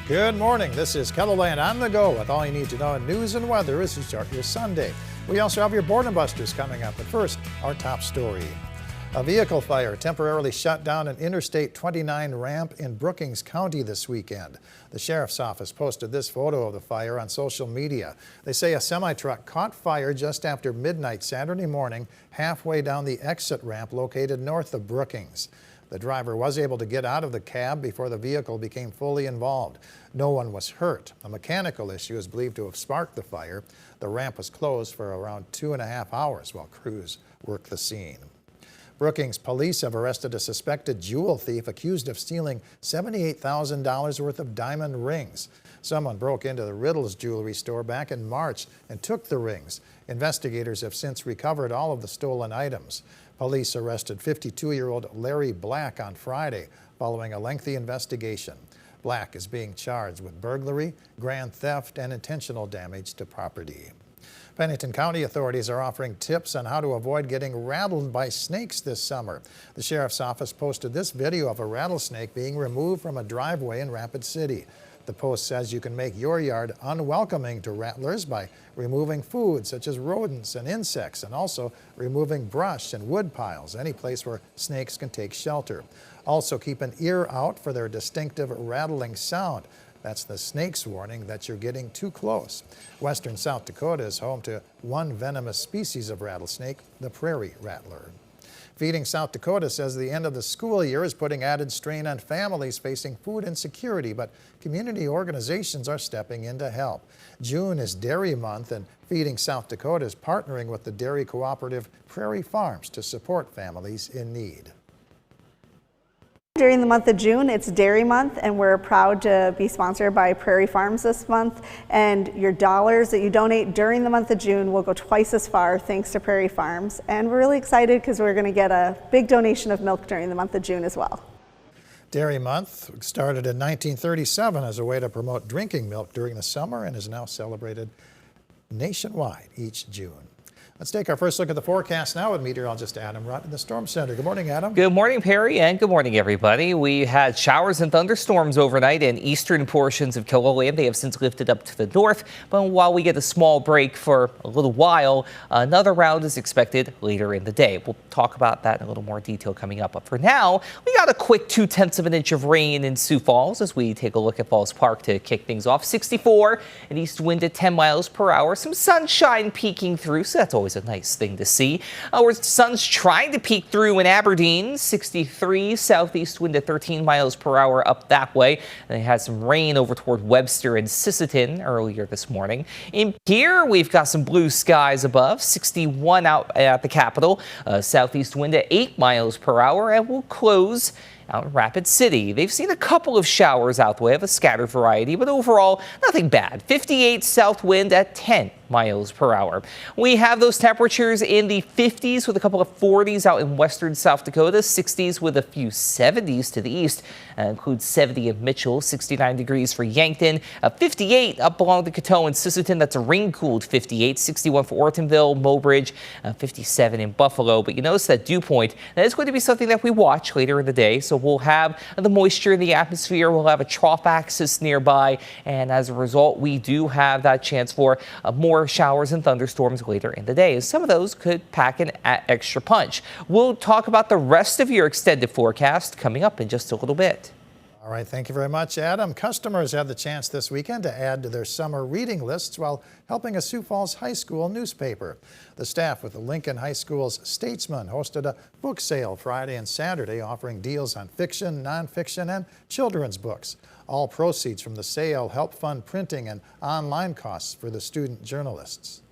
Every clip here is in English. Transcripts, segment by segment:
Good morning. This is KELOLAND on the go with all you need to know in news and weather as you start your Sunday. We also have your Boredom Busters coming up, but first, our top story. A vehicle fire temporarily shut down an Interstate 29 ramp in Brookings County this weekend. The sheriff's office posted this photo of the fire on social media. They say a semi-truck caught fire just after midnight Saturday morning, halfway down the exit ramp located north of Brookings. The driver was able to get out of the cab before the vehicle became fully involved. No one was hurt. A mechanical issue is believed to have sparked the fire. The ramp was closed for around 2.5 hours while crews worked the scene. Brookings police have arrested a suspected jewel thief accused of stealing $78,000 worth of diamond rings. Someone broke into the Riddle's jewelry store back in March and took the rings. Investigators have since recovered all of the stolen items. Police arrested 52-year-old Larry Black on Friday following a lengthy investigation. Black is being charged with burglary, grand theft, and intentional damage to property. Pennington County authorities are offering tips on how to avoid getting rattled by snakes this summer. The sheriff's office posted this video of a rattlesnake being removed from a driveway in Rapid City. The post says you can make your yard unwelcoming to rattlers by removing food such as rodents and insects, and also removing brush and wood piles, any place where snakes can take shelter. Also keep an ear out for their distinctive rattling sound. That's the snake's warning that you're getting too close. Western South Dakota is home to one venomous species of rattlesnake, the prairie rattler. Feeding South Dakota says the end of the school year is putting added strain on families facing food insecurity, but community organizations are stepping in to help. June is Dairy Month, and Feeding South Dakota is partnering with the dairy cooperative Prairie Farms to support families in need. During the month of June, it's Dairy Month, and we're proud to be sponsored by Prairie Farms this month. And your dollars that you donate during the month of June will go twice as far thanks to Prairie Farms. And we're really excited because we're going to get a big donation of milk during the month of June as well. Dairy Month started in 1937 as a way to promote drinking milk during the summer and is now celebrated nationwide each June. Let's take our first look at the forecast now with meteorologist Adam Rutt in the Storm Center. Good morning, Adam. Good morning, Perry, and good morning, everybody. We had showers and thunderstorms overnight in eastern portions of KELOLAND. They have since lifted up to the north, but while we get a small break for a little while, another round is expected later in the day. We'll talk about that in a little more detail coming up. But for now, we got a quick 0.2 of an inch of rain in Sioux Falls as we take a look at Falls Park to kick things off. 64, an east wind at 10 miles per hour. Some sunshine peeking through, so that's always a nice thing to see. Our sun's trying to peek through in Aberdeen. 63, southeast wind at 13 miles per hour up that way. And they had some rain over toward Webster and Sisseton earlier this morning. In here, we've got some blue skies above. 61 out at the Capitol. Southeast wind at 8 miles per hour, and we'll close out in Rapid City. They've seen a couple of showers out the way of a scattered variety, but overall, nothing bad. 58 south wind at 10 miles per hour. We have those temperatures in the 50s with a couple of 40s out in western South Dakota, 60s with a few 70s to the east. Includes 70 in Mitchell, 69 degrees for Yankton, 58 up along the Coteau and Sisseton. That's a rain-cooled 58, 61 for Ortonville, Mobridge, 57 in Buffalo. But you notice that dew point, that is going to be something that we watch later in the day. So we'll have the moisture in the atmosphere, we'll have a trough axis nearby, and as a result, we do have that chance for more showers and thunderstorms later in the day. Some of those could pack an extra punch. We'll talk about the rest of your extended forecast coming up in just a little bit. All right, thank you very much, Adam. Customers had the chance this weekend to add to their summer reading lists while helping a Sioux Falls High School newspaper. The staff with the Lincoln High School's Statesman hosted a book sale Friday and Saturday, offering deals on fiction, nonfiction, and children's books. All proceeds from the sale help fund printing and online costs for the student journalists.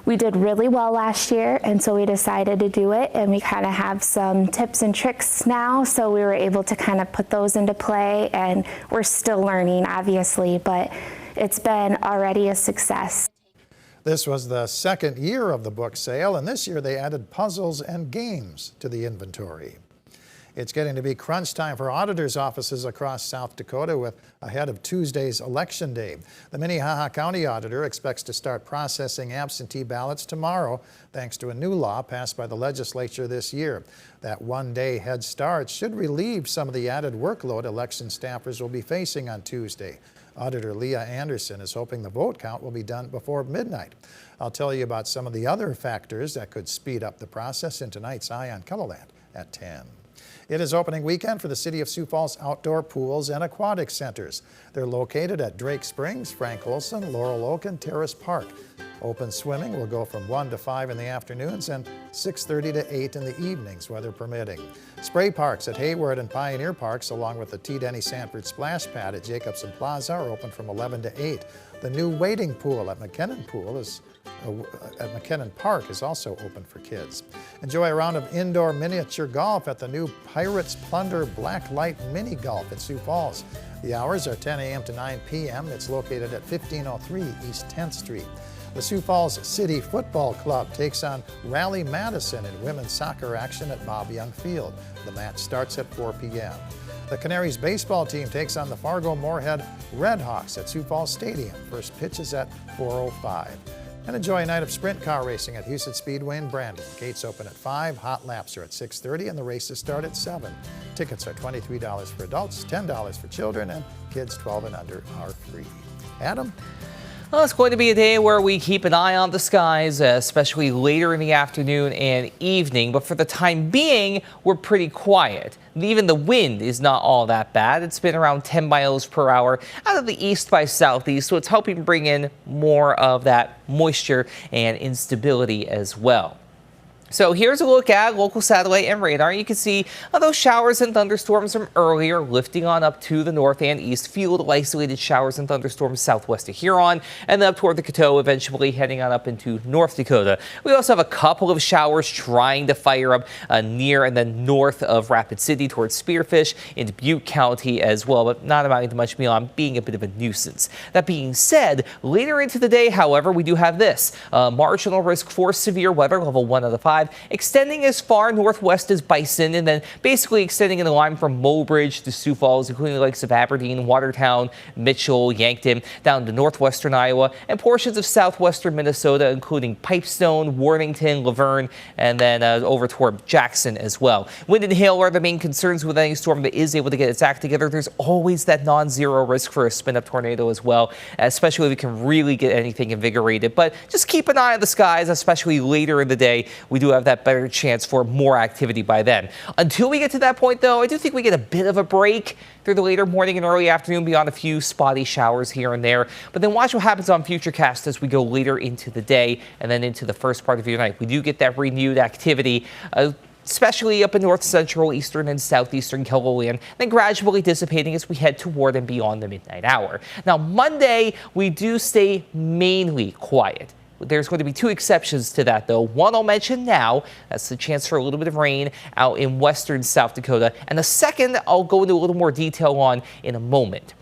We did really well last year, and so we decided to do it, and we kind of have some tips and tricks now, so we were able to kind of put those into play, and we're still learning, obviously, but it's been already a success. This was the second year of the book sale, and this year they added puzzles and games to the inventory. It's getting to be crunch time for auditors' offices across South Dakota ahead of Tuesday's Election Day. The Minnehaha County Auditor expects to start processing absentee ballots tomorrow, thanks to a new law passed by the legislature this year. That one-day head start should relieve some of the added workload election staffers will be facing on Tuesday. Auditor Leah Anderson is hoping the vote count will be done before midnight. I'll tell you about some of the other factors that could speed up the process in tonight's Eye on KELOLAND at 10. It is opening weekend for the City of Sioux Falls outdoor pools and aquatic centers. They're located at Drake Springs, Frank Olson, Laurel Oak, and Terrace Park. Open swimming will go from 1 to 5 in the afternoons and 6:30 to 8 in the evenings, weather permitting. Spray parks at Hayward and Pioneer Parks, along with the T. Denny Sanford Splash Pad at Jacobson Plaza, are open from 11 to 8. The new wading pool at McKinnon Park is also open for kids. Enjoy a round of indoor miniature golf at the new Pirates Plunder Blacklight Mini Golf at Sioux Falls. The hours are 10 a.m. to 9 p.m. It's located at 1503 East 10th Street. The Sioux Falls City Football Club takes on Raleigh Madison in women's soccer action at Bob Young Field. The match starts at 4 p.m. The Canaries baseball team takes on the Fargo-Moorhead Redhawks at Sioux Falls Stadium. First pitch is at 4:05. And enjoy a night of sprint car racing at Houston Speedway in Brandon. Gates open at 5, hot laps are at 6:30, and the races start at 7. Tickets are $23 for adults, $10 for children, and kids 12 and under are free. Adam? Well, it's going to be a day where we keep an eye on the skies, especially later in the afternoon and evening. But for the time being, we're pretty quiet. Even the wind is not all that bad. It's been around 10 miles per hour out of the east by southeast, so it's helping bring in more of that moisture and instability as well. So here's a look at local satellite and radar. You can see those showers and thunderstorms from earlier lifting on up to the north and east. Few little isolated showers and thunderstorms southwest of Huron and then up toward the Coteau, eventually heading on up into North Dakota. We also have a couple of showers trying to fire up near and then north of Rapid City towards Spearfish into Butte County as well, but not amounting to much beyond being a bit of a nuisance. That being said, later into the day, however, we do have this marginal risk for severe weather, level 1 out of 5. Extending as far northwest as Bison and then basically extending in the line from Mobridge to Sioux Falls, including the likes of Aberdeen, Watertown, Mitchell, Yankton, down to northwestern Iowa and portions of southwestern Minnesota, including Pipestone, Worthington, Laverne, and then over toward Jackson as well. Wind and hail are the main concerns with any storm that is able to get its act together. There's always that non-zero risk for a spin-up tornado as well, especially if we can really get anything invigorated. But just keep an eye on the skies, especially later in the day. We do have that better chance for more activity by then. Until we get to that point, though, I do think we get a bit of a break through the later morning and early afternoon beyond a few spotty showers here and there. But then watch what happens on Futurecast as we go later into the day and then into the first part of your night. We do get that renewed activity, especially up in north central, eastern, and southeastern KELOLAND, then gradually dissipating as we head toward and beyond the midnight hour. Now, Monday, we do stay mainly quiet. There's going to be two exceptions to that, though. One I'll mention now. That's the chance for a little bit of rain out in western South Dakota. And the second I'll go into a little more detail on in a moment.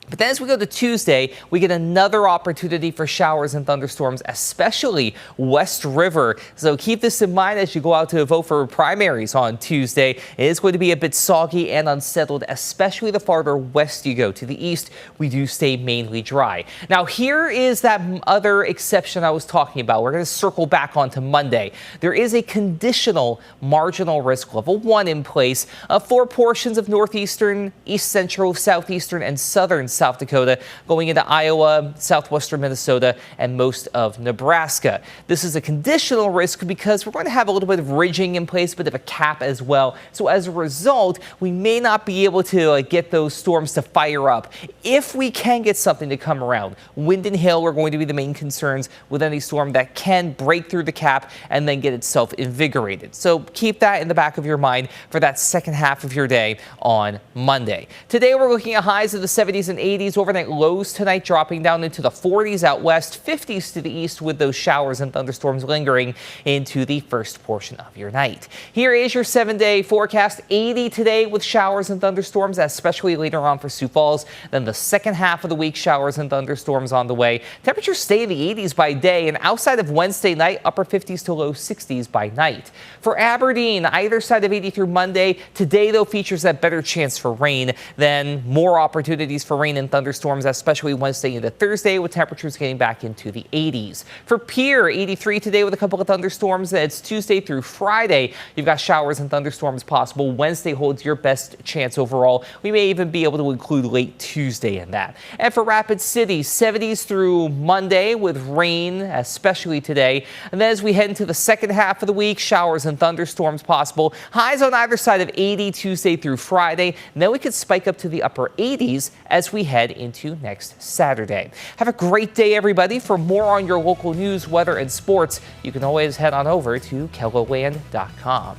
But then as we go to Tuesday, we get another opportunity for showers and thunderstorms, especially West River. So keep this in mind as you go out to vote for primaries on Tuesday. It is going to be a bit soggy and unsettled, especially the farther west you go. To the east, we do stay mainly dry. Now, here is that other exception I was talking about. We're going to circle back onto Monday. There is a conditional marginal risk level 1 in place for portions of northeastern, east central, southeastern, and southern South Dakota, going into Iowa, southwestern Minnesota, and most of Nebraska. This is a conditional risk because we're going to have a little bit of ridging in place, a bit of a cap as well. So as a result, we may not be able to get those storms to fire up. If we can get something to come around, wind and hail are going to be the main concerns with any storm that can break through the cap and then get itself invigorated. So keep that in the back of your mind for that second half of your day on Monday. Today, we're looking at highs in the 70s and 80s. 80s overnight lows tonight, dropping down into the 40s out west, 50s to the east with those showers and thunderstorms lingering into the first portion of your night. Here is your 7-day forecast. 80 today with showers and thunderstorms, especially later on for Sioux Falls. Then the second half of the week, showers and thunderstorms on the way. Temperatures stay in the 80s by day, and outside of Wednesday night, upper 50s to low 60s by night. For Aberdeen, either side of 80 through Monday. Today, though, features that better chance for rain. Then more opportunities for rain and thunderstorms, especially Wednesday into Thursday, with temperatures getting back into the 80s. For Pierre, 83 today with a couple of thunderstorms. It's Tuesday through Friday. You've got showers and thunderstorms possible. Wednesday holds your best chance overall. We may even be able to include late Tuesday in that. And for Rapid City, 70s through Monday with rain, especially today. And then as we head into the second half of the week, showers and thunderstorms possible. Highs on either side of 80 Tuesday through Friday. And then we could spike up to the upper 80s as we head into next Saturday. Have a great day, everybody. For more on your local news, weather, and sports, you can always head on over to KELOLAND.com.